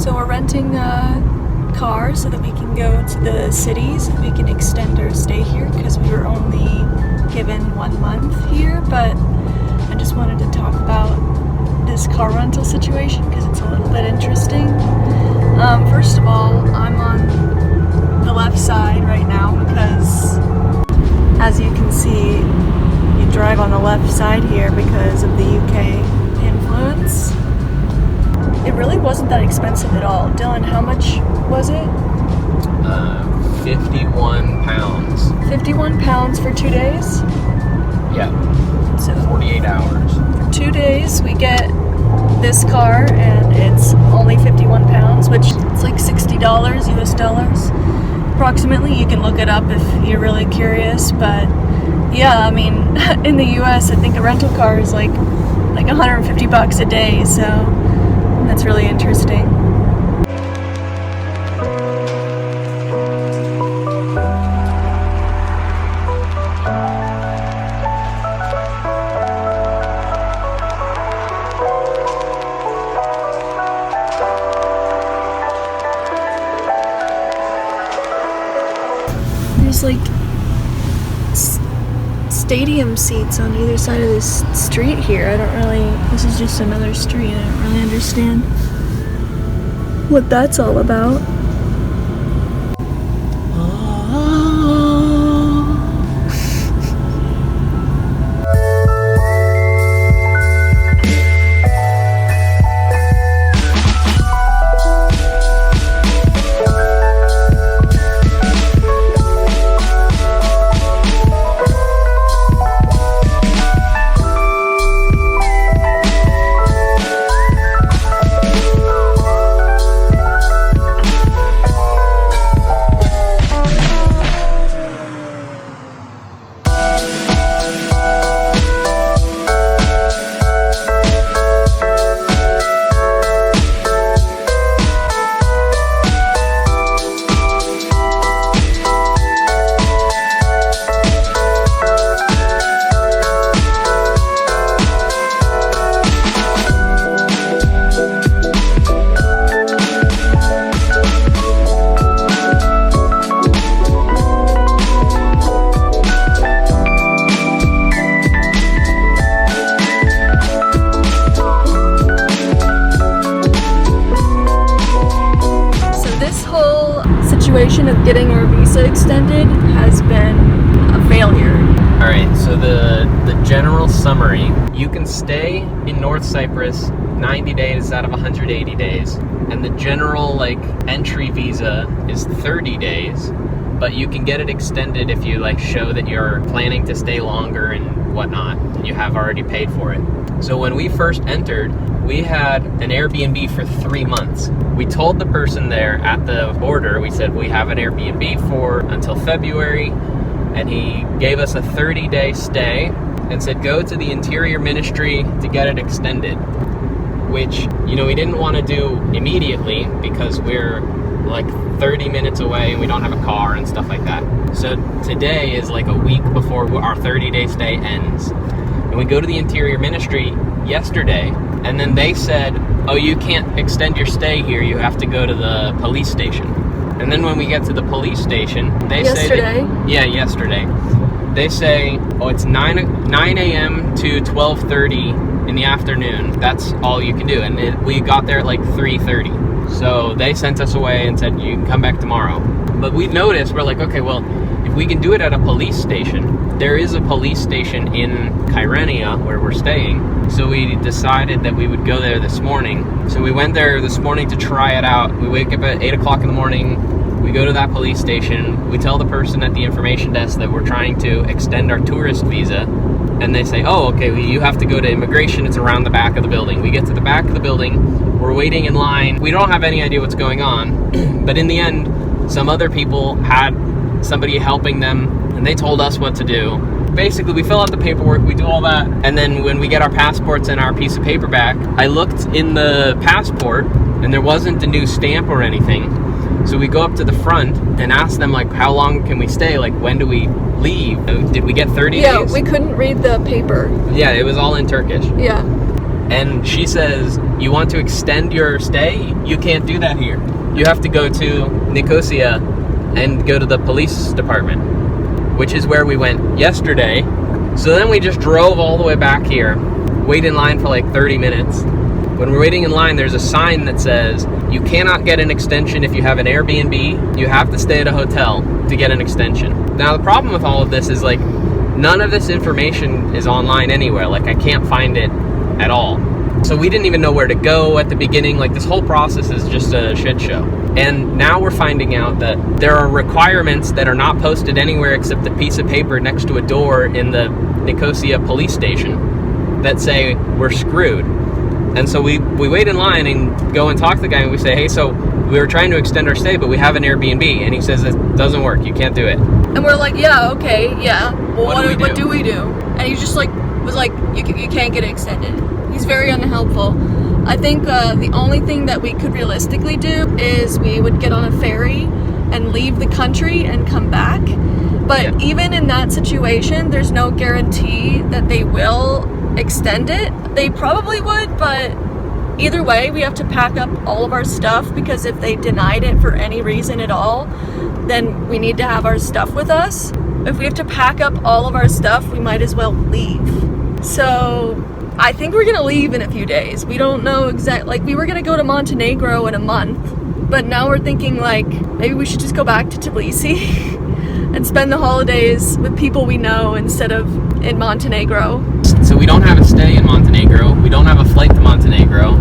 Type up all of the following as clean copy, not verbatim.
So we're renting a car so that we can go to the cities and we can extend our stay here because we were only given 1 month here, but I just wanted to talk about this car rental situation because it's a little bit interesting. First of all, I'm on the left side right now because, as you can see, you drive on the left side here because of the UK influence. It really wasn't that expensive at all. Dylan, how much was it? 51 pounds. 51 pounds for 2 days? Yeah. So 48 hours. for 2 days we get this car and it's only 51 pounds, which is like $60 US dollars. Approximately, you can look it up if you're really curious, but yeah, I mean, in the US I think a rental car is like $150 a day, so that's really interesting. There's like stadium seats on either side of this street here. This is just another street. I don't really understand what that's all about. Situation of getting our visa extended has been a failure. Alright, so the general summary, you can stay in North Cyprus 90 days out of 180 days, and the general entry visa is 30 days, but you can get it extended if you show that you're planning to stay longer and whatnot, and you have already paid for it. So when we first entered, we had an Airbnb for 3 months. We told the person there at the border, we said we have an Airbnb for until February, and he gave us a 30-day stay and said go to the Interior Ministry to get it extended, which, we didn't want to do immediately because we're 30 minutes away and we don't have a car and stuff like that. So today is a week before our 30-day stay ends. And we go to the Interior Ministry yesterday, and then they said, oh, you can't extend your stay here, you have to go to the police station. And then when we get to the police station, they yesterday? Yesterday. They say, oh, it's 9 a.m. to 12:30 in the afternoon. That's all you can do. And we got there at 3:30. So they sent us away and said, you can come back tomorrow. But we noticed, we're okay, well, if we can do it at a police station, there is a police station in Kyrenia where we're staying. So we decided that we would go there this morning. So we went there this morning to try it out. We wake up at 8 o'clock in the morning. We go to that police station. We tell the person at the information desk that we're trying to extend our tourist visa. And they say, oh, okay, you have to go to immigration. It's around the back of the building. We get to the back of the building. We're waiting in line. We don't have any idea what's going on. But in the end, some other people had somebody helping them, and they told us what to do. Basically, we fill out the paperwork, we do all that, and then when we get our passports and our piece of paper back, I looked in the passport, and there wasn't a new stamp or anything. So we go up to the front and ask them, how long can we stay? When do we leave? Did we get 30 days? Yeah, we couldn't read the paper. Yeah, it was all in Turkish. Yeah. And she says, you want to extend your stay? You can't do that here. You have to go to Nicosia and go to the police department, which is where we went yesterday. So then we just drove all the way back here, wait in line for like 30 minutes. When we're waiting in line, there's a sign that says, you cannot get an extension if you have an Airbnb. You have to stay at a hotel to get an extension. Now, the problem with all of this is, like, none of this information is online anywhere. Like, I can't find it at all. So we didn't even know where to go at the beginning. Like, this whole process is just a shit show. And now we're finding out that there are requirements that are not posted anywhere except a piece of paper next to a door in the Nicosia police station that say we're screwed. And so we wait in line and go and talk to the guy, and we say, hey, so we were trying to extend our stay, but we have an Airbnb. And he says, it doesn't work. You can't do it. And we're like, yeah, okay, yeah. Well, what do we do? And he just was like, you can't get it extended. He's very unhelpful. I think the only thing that we could realistically do is we would get on a ferry and leave the country and come back. But even in that situation, there's no guarantee that they will extend it. They probably would, but either way, we have to pack up all of our stuff, because if they denied it for any reason at all, then we need to have our stuff with us. If we have to pack up all of our stuff, we might as well leave. So I think we're gonna leave in a few days. We don't know exactly, like, we were gonna go to Montenegro in a month, but now we're thinking, like, maybe we should just go back to Tbilisi and spend the holidays with people we know instead of in Montenegro. So we don't have a stay in Montenegro. We don't have a flight to Montenegro.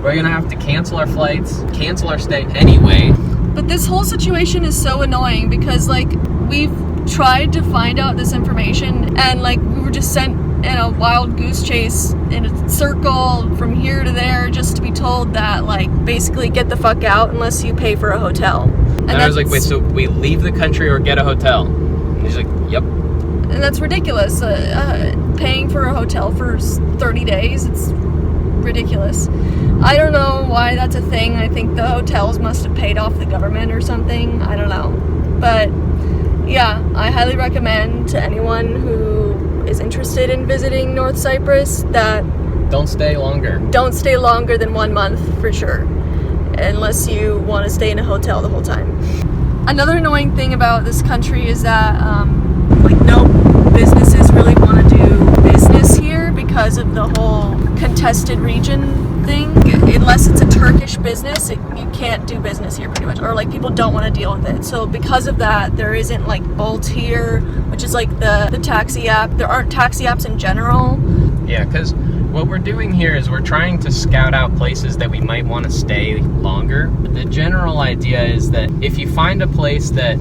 We're gonna have to cancel our flights, cancel our stay anyway. But this whole situation is so annoying because, like, we've tried to find out this information, and, like, we were just sent in a wild goose chase in a circle from here to there just to be told that, like, basically get the fuck out unless you pay for a hotel. And I was like, wait, so we leave the country or get a hotel? And he's like, yep. And that's ridiculous. Paying for a hotel for 30 days, it's ridiculous. I don't know why that's a thing. I think the hotels must have paid off the government or something. I don't know. But yeah, I highly recommend to anyone who is interested in visiting North Cyprus that don't stay longer. Don't stay longer than 1 month for sure, unless you want to stay in a hotel the whole time. Another annoying thing about this country is that like, no businesses really want to do business here because of the whole contested region thing. Unless it's a Turkish business, you can't do business here pretty much, or, like, people don't want to deal with it. So because of that, there isn't, like, Bolt here, which is like the taxi app. There aren't taxi apps in general. Yeah, because what we're doing here is we're trying to scout out places that we might want to stay longer. The general idea is that if you find a place that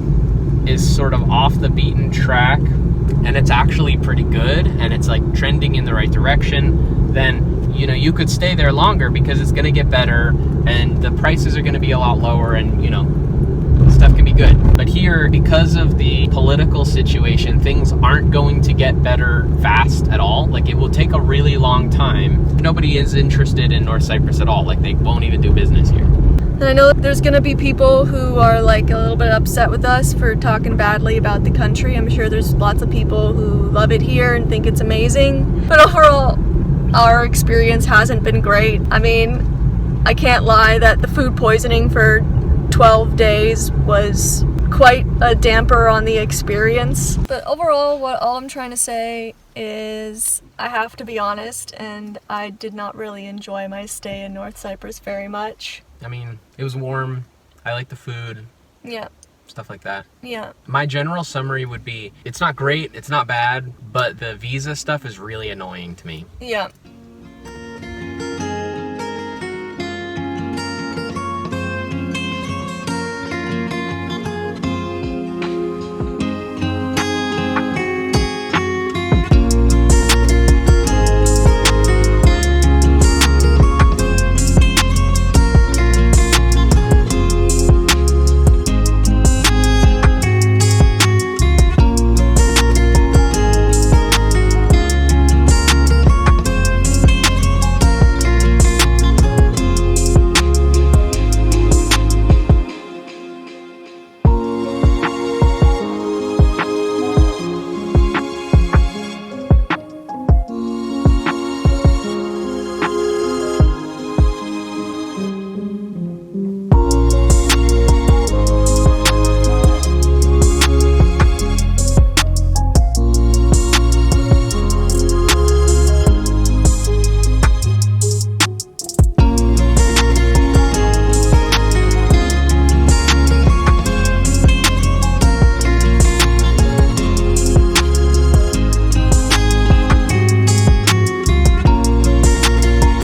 is sort of off the beaten track and it's actually pretty good and it's, like, trending in the right direction, then, you know, you could stay there longer because it's going to get better and the prices are going to be a lot lower and, you know, stuff can be good. But here, because of the political situation, things aren't going to get better fast at all. Like, it will take a really long time. Nobody is interested in North Cyprus at all. Like, they won't even do business here. And I know there's gonna be people who are, like, a little bit upset with us for talking badly about the country. I'm sure there's lots of people who love it here and think it's amazing. But overall, our experience hasn't been great. I mean, I can't lie that the food poisoning for 12 days was quite a damper on the experience. But overall, all I'm trying to say is I have to be honest, and I did not really enjoy my stay in North Cyprus very much. I mean, it was warm. I like the food. Yeah. Stuff like that. Yeah. My general summary would be, it's not great, it's not bad, but the visa stuff is really annoying to me. Yeah.